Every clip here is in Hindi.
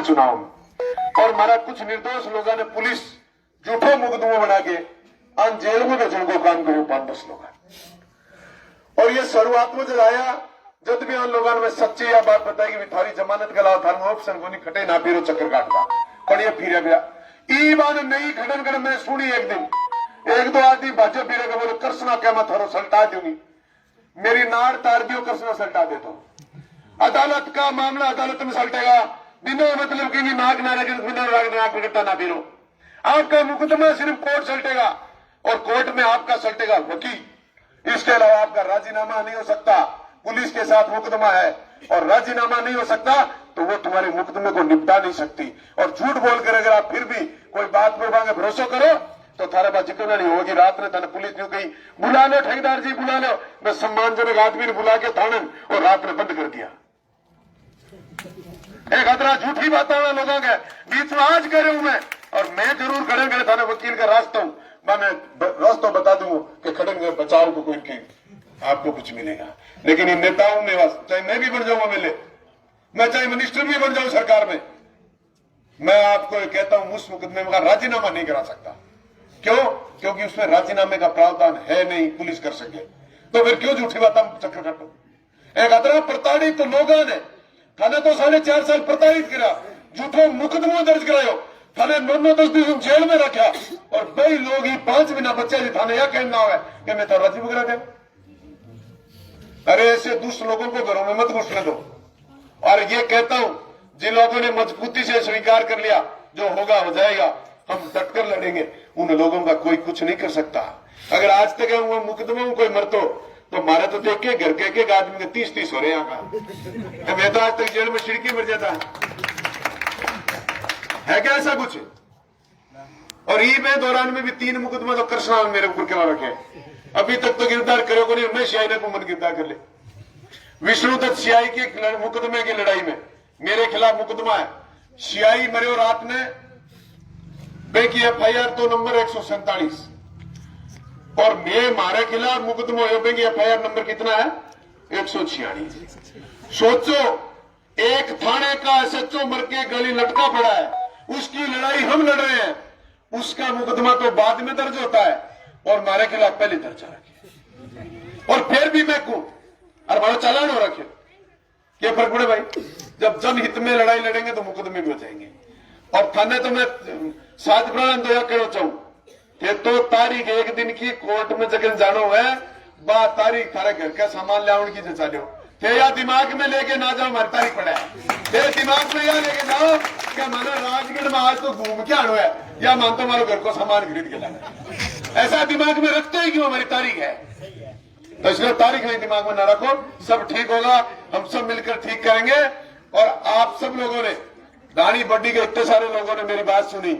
पिछले चुनाव में, और हमारा कुछ निर्दोष लोगों ने पुलिस झूठो मुकदमा बना के अन जेल में भेजने को काम करो 5-10 लोग। और ये शुरुआत में जब आया, जब भी उन लोगों ने सच्ची या बात बताई कि थारी जमानत के अलावा थारू ऑप्शन को नहीं खटे ना फिर चक्कर काटता, पर ये फिर गया ई बात नहीं खटन कर। मैं सुनी एक दिन एक दो आदमी भाजपा फिर बोले कृष्णा क्या मैं थारो सल्टा दूंगी, मेरी नाड़ तार दियो कृष्णा सल्टा दे तो अदालत का मामला अदालत में सल्टेगा, बिना मतलब की नाक ना लगे बिना नाक बिगड़ता ना फिरो। आपका मुकदमा सिर्फ कोर्ट सल्टेगा और कोर्ट में आपका सल्टेगा वकील। इसके अलावा आपका राजीनामा नहीं हो सकता। पुलिस के साथ मुकदमा है और राजीनामा नहीं हो सकता तो वो तुम्हारे मुकदमे को निपटा नहीं सकती। और झूठ बोलकर अगर आप फिर भी कोई बात पर मांगे भरोसा करो तो थारा बात जिक्र नहीं होगी। रात में थाने पुलिस ने कही बुला लो ठेकेदार जी बुला लो, मैं सम्मानजनक आदमी ने बुला के थाने और रात में बंद कर दिया। एक खतरा झूठी बात लोगों के बीच में आज करे हूं मैं, और मैं जरूर खड़े करे थाने वकील का रास्ता हूं, मैं रास्ता बता दूंगा कि खड़े बचाव को कोई आपको कुछ मिलेगा। लेकिन इन नेताओं में चाहे मैं भी बन जाऊंगा मिले, मैं चाहे मिनिस्टर भी बन जाऊं सरकार में, मैं आपको कहता हूं उस मुकदमे में राजीनामा नहीं करा सकता। क्यों? क्योंकि उसमें राजीनामे का प्रावधान है नहीं, पुलिस कर सके। तो फिर क्यों झूठी बात चक्कर काटो। एक अतरा प्रताड़ित तो लोगों ने थाने तो 4.5 साल प्रताड़ित करा, झूठो मुकदमा दर्ज करायो, थाने 9-10 दिन जेल में रखा, और कई लोग ही 5 महीना बच्चे थाने यह कहना हो कि मैं तो राजी करा दे। अरे ऐसे दुष्ट लोगों को घरों में मत घुसने दो। और ये कहता हूं जिन लोगों ने मजबूती से स्वीकार कर लिया जो होगा हो जाएगा, हम डटकर लड़ेंगे, उन लोगों का कोई कुछ नहीं कर सकता। अगर आज तक वो मुकदमे में कोई मरतो तो मारे तो देख के घर के एक आदमी के 30-30 हो रहे यहाँ का। मैं तो आज तक जेल में छिड़की मर जाता है क्या ऐसा कुछ? और ई में दौरान में भी 3 मुकदमा तो कृष्णा मेरे ऊपर क्या रखे, अभी तक तो गिरफ्तार करो को नहीं। मैं सियाई को मन गिरफ्तार कर ले। विष्णुदत्त सियाई के मुकदमे की लड़ाई में मेरे खिलाफ मुकदमा है। सियाई मरे रात में की FIR तो नंबर 147 और मैं मारे खिलाफ मुकदमा हो की FIR नंबर कितना है 146। सोचो एक थाने का SHO मर के गली लटका पड़ा है, उसकी लड़ाई हम लड़ रहे हैं, उसका मुकदमा तो बाद में दर्ज होता है और हमारे खिलाफ पहले दर्ज रखे। और फिर भी मैं को और हमारा चालान हो रखे। क्या फर्क पड़े भाई? जब जनहित में लड़ाई लड़ेंगे तो मुकदमे भी हो जाएंगे। और थाने तो मैं साथ प्राण दया कहना चाहूं कि तो तारीख एक दिन की कोर्ट में जगह जानो है, बा तारीख थारे घर का सामान लाउन की जचा लो थे, या दिमाग में लेके ना जाओ हमारी तारीख पड़ा है, दिमाग में या लेके जाओ क्या माना राजगढ़ में आज तो घूम के आनो है, या मान तो हमारे घर को सामान खरीद के लाना। ऐसा दिमाग में रखते ही क्यों? हमारी तारीख है तो इसलिए तारीख नहीं दिमाग में ना रखो, सब ठीक होगा, हम सब मिलकर ठीक करेंगे। और आप सब लोगों ने दानी बड्डी के इतने सारे लोगों ने मेरी बात सुनी,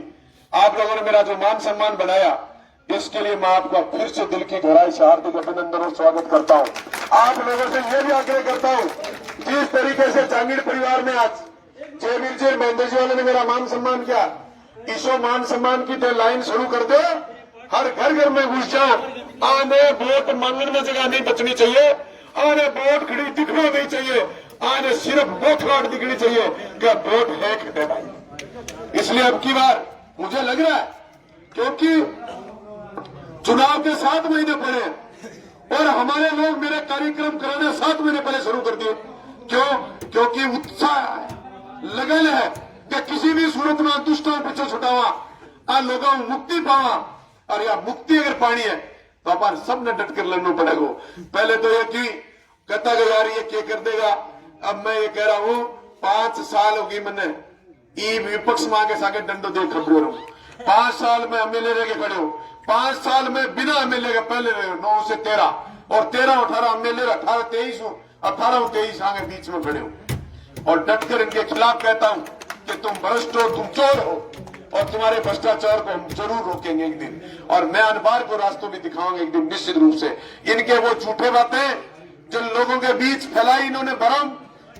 आप लोगों ने मेरा जो मान सम्मान बढ़ाया, इसके लिए मैं आपका फिर से दिल की गहराई से हार्दिक अभिनंदन और स्वागत करता हूं। आप लोगों से यह भी आग्रह करता हूं, जिस तरीके से जांगीर परिवार में आज जयवीर जी महेंद्र जी वाले ने मेरा मान सम्मान किया, इसो मान सम्मान की तो लाइन शुरू कर दो, हर घर घर में घुस जाओ। आने वोट मांगने में जगह नहीं बचनी चाहिए, आने वोट खड़ी दिखना नहीं चाहिए, आने सिर्फ वोट कार्ड दिखनी चाहिए क्या वोट है खड़े भाई। इसलिए अब की बार मुझे लग रहा है क्योंकि चुनाव के 7 महीने पड़े और हमारे लोग मेरे कार्यक्रम कराने 7 महीने पहले शुरू कर दिए। क्यों? क्योंकि उत्साह लगन है कि किसी भी सूरत में दुष्टों पीछे छुटावा, आ लोगों मुक्ति पावा, और या मुक्ति अगर पानी है तो अपन सबने डट कर लड़ना पड़ेगा। पहले तो ये कि कहता गया यार ये क्या कर देगा, अब मैं ये कह रहा हूं 5 साल होगी मैंने ई विपक्ष मां के सागे डंडो दे खबरे रहूं, 5 साल में एमएलए रह के खड़े हो, 5 साल में बिना एमएलए के पहले रहे 9 से 13 और 13-18 एमएलए 18-23 आगे बीच में खड़े हो। और डटकर इनके खिलाफ कहता हूं कि तुम भ्रष्ट हो, तुम चोर हो और तुम्हारे भ्रष्टाचार को हम जरूर रोकेंगे एक दिन, और मैं अनबार को रास्तों भी दिखाऊंगा एक दिन निश्चित रूप से। इनके वो झूठे बातें जिन लोगों के बीच फैलाई इन्होंने भरम,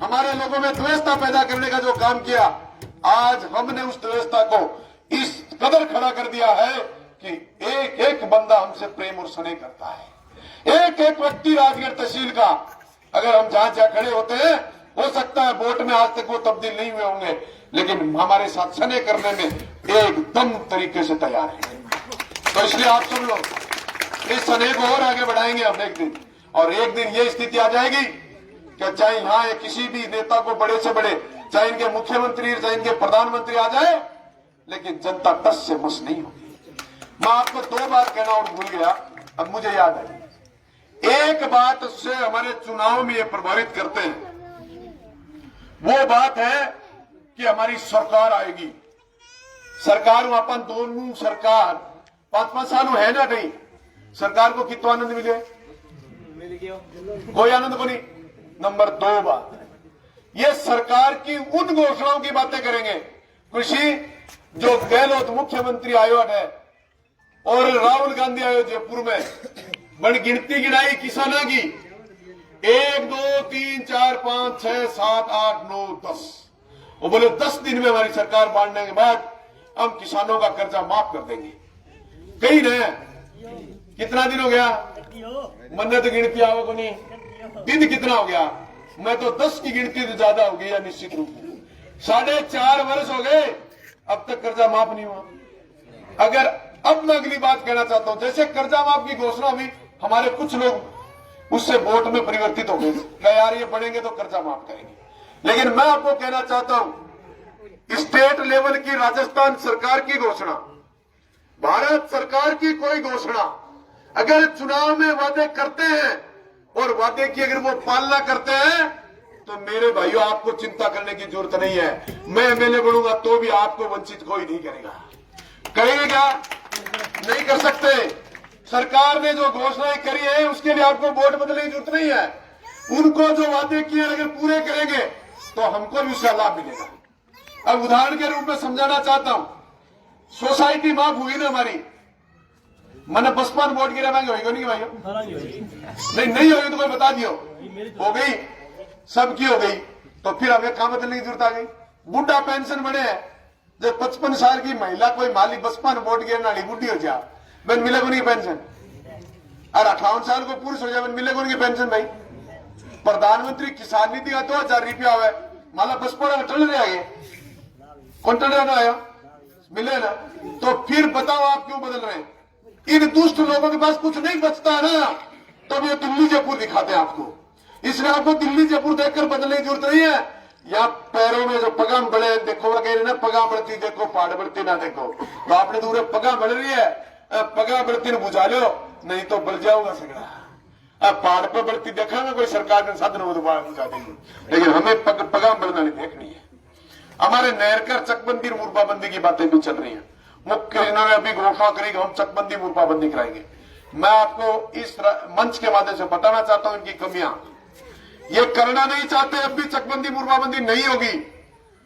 हमारे लोगों में द्वेषता पैदा करने का जो काम किया, आज हमने उस द्वेषता को इस कदर खड़ा कर दिया है कि एक एक बंदा हमसे प्रेम और स्नेह करता है। एक एक व्यक्ति राजगढ़ तहसील का अगर हम जहां खड़े होते हैं हो सकता है वोट में आज तक वो तब्दील नहीं हुए होंगे, लेकिन हमारे साथ सने करने में एकदम तरीके से तैयार है। तो इसलिए आप सब लोग इस सने को और आगे बढ़ाएंगे हम एक दिन, और एक दिन ये स्थिति आ जाएगी कि चाहे यहाँ किसी भी नेता को बड़े से बड़े, चाहे इनके मुख्यमंत्री, चाहे इनके प्रधानमंत्री आ जाए, लेकिन जनता टस से मस नहीं होगी। मैं आपको 2 बात कहना और भूल गया, अब मुझे याद है। एक बात उससे हमारे चुनाव में ये प्रभावित करते हैं, वो बात है कि हमारी सरकार आएगी। सरकार अपन दोनों सरकार 5-5 साल है ना, कहीं सरकार को कितना आनंद मिले? कोई आनंद को नहीं। नंबर 2 बात, ये सरकार की उन घोषणाओं की बातें करेंगे। कृषि जो गहलोत मुख्यमंत्री आयोग है और राहुल गांधी आयो जयपुर में, बड़ी गिनती गिनाई किसानों की, 1 2 3 4 5 6 7 8 9 10, वो बोले 10 दिन में हमारी सरकार बांटने के बाद हम किसानों का कर्जा माफ कर देंगे। कहीं न कितना दिन हो गया? मन्नत गिनती आओ को नहीं, दिन कितना हो गया? मैं तो 10 की गिनती तो ज्यादा हो गई निश्चित रूप से। 4.5 वर्ष हो गए, अब तक कर्जा माफ नहीं हुआ। अगर अब मैं अगली बात कहना चाहता हूं, जैसे कर्जा माफ की घोषणा हुई, हमारे कुछ लोग उससे वोट में परिवर्तित हो गए, यार ये बढ़ेंगे तो कर्जा माफ करेंगे। लेकिन मैं आपको कहना चाहता हूं, स्टेट लेवल की राजस्थान सरकार की घोषणा, भारत सरकार की कोई घोषणा, अगर चुनाव में वादे करते हैं और वादे की अगर वो पालना करते हैं, तो मेरे भाइयों आपको चिंता करने की जरूरत नहीं है। मैं एमएलए बनूंगा तो भी आपको वंचित कोई नहीं करेगा। करेंगे क्या? नहीं कर सकते। सरकार ने जो घोषणाएं करी है उसके लिए आपको वोट बदलने की जरूरत नहीं है। उनको जो वादे किए अगर पूरे करेंगे तो हमको भी उसका लाभ मिलेगा। अब उदाहरण के रूप में समझाना चाहता हूं, सोसाइटी माफ हुई ना हमारी, मैंने बसपा में वोट गिरा मांगे होगी नहीं भाई? नहीं होगी तो कोई बता दियो। हो गई, सबकी हो गई, तो फिर हमें काम बदलने की जरूरत आ गई। बुढ़ा पेंशन बने हैं, जब 55 साल की महिला कोई माली बसपा में वोट गिरा नाली बुढ़ी हो जाए, बन मिलेगा नहीं पेंशन। और 58 साल को पुरुष हो जाए, बन मिलेगा उनकी पेंशन। भाई प्रधानमंत्री किसान निधि का 2000 रुपया हुआ, माला बसपा में टल रहे आगे, कौन टल रहा आया मिले ना, तो फिर बताओ आप क्यों बदल रहे हैं? इन दुष्ट लोगों के पास कुछ नहीं बचता है ना, तो ये दिल्ली जयपुर दिखाते हैं आपको। इसलिए आपको दिल्ली जयपुर देखकर बदलने की जरूरत नहीं है। या पैरों में जो पगाम बढ़े देखो, कह रहे ना पगा बढ़ती देखो पहाड़ बढ़ती ना देखो, तो आपने दूर पगा बढ़ रही है, पगा बढ़ती बुझा लो, नहीं तो बढ़ जाओगा सगड़ा। अब पहाड़ पर बढ़ती देखा ना कोई सरकार के साधन वो दोबारा बुझा देंगे, लेकिन हमें पगा बढ़ना नहीं देखनी है। हमारे नहरकर चकबंदी मुर्बाबंदी की बातें भी चल रही है। मुख्य इन्होंने अभी घोषणा करी कि हम चकबंदी मुर्बाबंदी कराएंगे। मैं आपको इस मंच के माध्यम से बताना चाहता हूं इनकी कमियां। ये करना नहीं चाहते, अब भी चकबंदी मुर्बाबंदी नहीं होगी।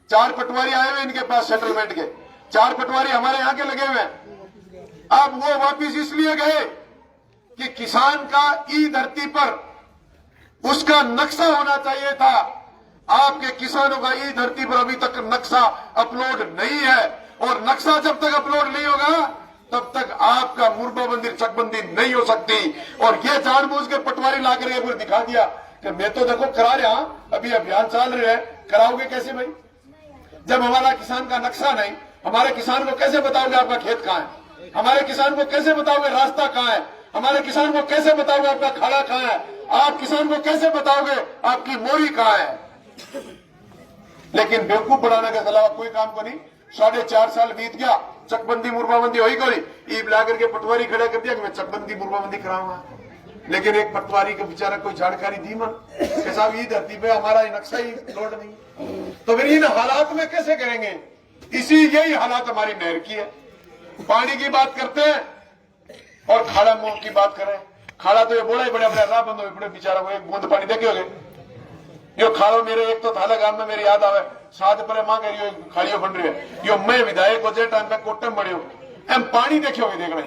4 पटवारी आए हुए इनके पास सेटलमेंट के, 4 पटवारी हमारे यहाँ के लगे हुए हैं। अब वो वापिस इसलिए गए कि किसान का ई धरती पर उसका नक्शा होना चाहिए था। आपके किसानों का ई धरती पर अभी तक नक्शा अपलोड नहीं है, और नक्शा जब तक अपलोड नहीं होगा तब तक आपका मुर्बाबंदी चकबंदी नहीं हो सकती। और ये जानबूझ के पटवारी ला करके फिर दिखा दिया कि मैं तो देखो करा रहा, अभी अभियान चल रहा है, कराओगे कैसे भाई? जब हमारा किसान का नक्शा नहीं, हमारे किसान को कैसे बताओगे आपका खेत कहाँ है? हमारे किसान को कैसे बताओगे रास्ता कहाँ है? हमारे किसान को कैसे बताओगे आपका खाड़ा कहाँ है? आप किसान को कैसे बताओगे आपकी मोरी कहाँ है? लेकिन बेवकूफ बढ़ाने के अलावा कोई काम को नहीं। 4.5 साल बीत गया, चकबंदी मुर्बाबंदी हो ही कोई, ईब ला करके पटवारी खड़ा कर दिया कि मैं चकबंदी मुर्बाबंदी कराऊंगा। लेकिन एक पटवारी को बेचारा कोई जानकारी दी मन कि साहब ये धरती पे हमारा नक्शा ही लोड नहीं, तो फिर इन हालात में कैसे करेंगे? इसी यही हालात हमारी नहर की है। पानी की बात करते हैं और खाड़ा मुंह की बात करें। खाड़ा तो ये बोला ही बड़े बड़े राह बंद हो बड़े, बेचारा को एक बूंद पानी देखे होगे। यो खाड़ो मेरे एक तो थाला गांव में मेरे याद आवे, 7 पर मां करियो खाड़ियो बन रही है। यो मैं विधायक हो जे टाइम पे कोटम बढ़ियो एम पानी देखियो देख रहे,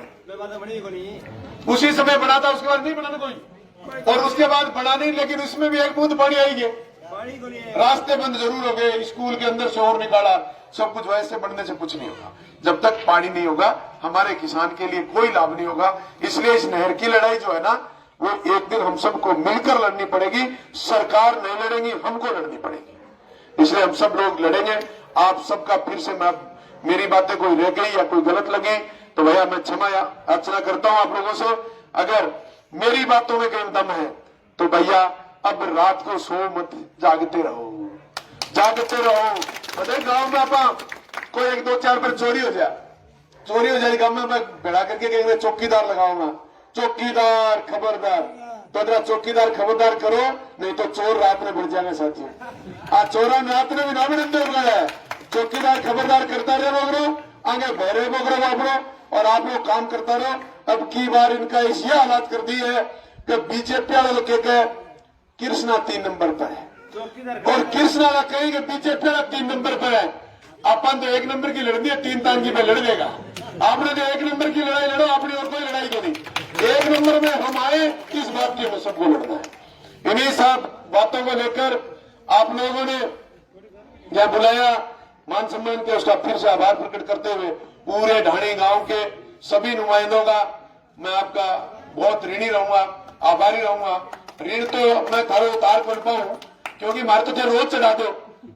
उसी समय बना था, उसके बाद नहीं बनाना कोई, और उसके बाद बना नहीं, लेकिन उसमें भी एक बूंद पानी आई गए। रास्ते बंद जरूर हो गए, स्कूल के अंदर से और निकाला, सब कुछ वैसे बनने से कुछ नहीं होगा। जब तक पानी नहीं होगा हमारे किसान के लिए कोई लाभ नहीं होगा। इसलिए इस नहर की लड़ाई जो है ना, वो एक दिन हम सबको मिलकर लड़नी पड़ेगी। सरकार नहीं लड़ेगी, हमको लड़नी पड़ेगी। इसलिए हम सब लोग लड़ेंगे। आप सबका फिर से मैं, मेरी बातें कोई रह गई या कोई गलत लगी तो भैया मैं क्षमा याचना करता हूं आप लोगों से। अगर मेरी बातों में कहीं दम है तो भैया अब रात को सो मत, जागते रहो, जागते रहो। बड़े गांव में आप कोई 1-2-4 पर चोरी हो जाए गांव में, मैं बेड़ा करके कहेंगे चौकीदार लगाऊंगा, चौकीदार खबरदार। तो जरा चौकीदार खबरदार करो, नहीं तो चोर रात में बढ़ जाएंगे साथियों। आज चोरा रात में भी ना बढ़ते हो गया है। चौकीदार खबरदार करता रहे बोगरो, आगे बहरे बोगरो बापरो, और आप लोग काम करता रहो। अब की बार इनका इस ये हालात कर दी है कि बीजेपी वाले लोग कहते कृष्णा 3 नंबर पर है, और कृष्णा का कहेंगे बीजेपी वाला 3 नंबर पर है। अपन तो 1 नंबर की लड़नी है, 3 टांगी पे लड़ देगा। आपने जो 1 नंबर की लड़ाई लड़ो, आपने और कोई लड़ाई तो नहीं। 1 नंबर में हम आए, इस बात की हमें सबको लड़ना है। इन्हीं सब बातों को लेकर आप लोगों ने क्या बुलाया, मान सम्मान के, उसका फिर से आभार प्रकट करते हुए पूरे ढाणी गांव के सभी नुमाइंदों का मैं आपका बहुत ऋणी रहूंगा, आभारी रहूंगा। ऋण तो मैं थारो उतार कर पाऊं, क्योंकि मारे तो रोज चढ़ा दो,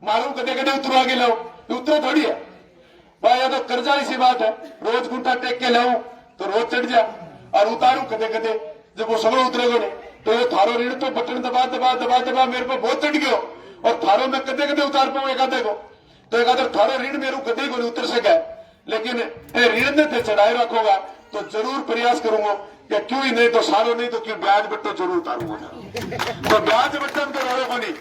मारू कदे कदे उतरवा के लाओ, उतरो थोड़ी है भाई। यह तो कर्जा सी बात है, रोज गुंठा टेक के लाऊं तो रोज चढ़ जा, और उतारू कदे कदे, जब वो सगड़ो उतरेगो नहीं तो ये थारो ऋण तो बटन दबा दबा दबा दबा मेरे पर बहुत चढ़ गयो, और थारो में कदे कदे उतार पाऊं एक आधे को, तो एक आधे थारो ऋण मेरू कदे को नहीं उतर सके। लेकिन ऋण ने चढ़ाए रखोगा तो जरूर प्रयास करूंगा कि क्यों ही नहीं तो सारो नहीं तो क्यों ब्याज बट्टो जरूर उतारूंगा। तो ब्याज बट्टन तो रोड़ो को नहीं,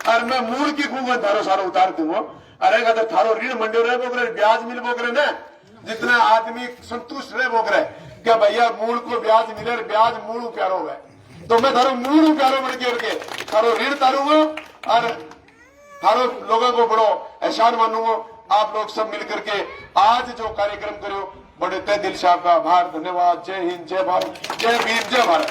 और मैं मूल की खूंगा थारो सारो उतार दूंगा। अरे अगर थारो ऋण मंडो रहे बोकरे, ब्याज मिल बोकरे ना, जितना आदमी संतुष्ट रहे बोकरे क्या भैया मूल को ब्याज मिले, ब्याज मूल प्यारो है, तो मैं थारो मूल प्यारो बन के थारो ऋण तारूंगा, और थारो लोगों को बड़ो एहसान मानूंगा। आप लोग सब मिलकर के आज जो कार्यक्रम करो, बड़े तय दिल से आपका आभार, धन्यवाद। जय हिंद, जय भारत, जय भीम, जय भारत।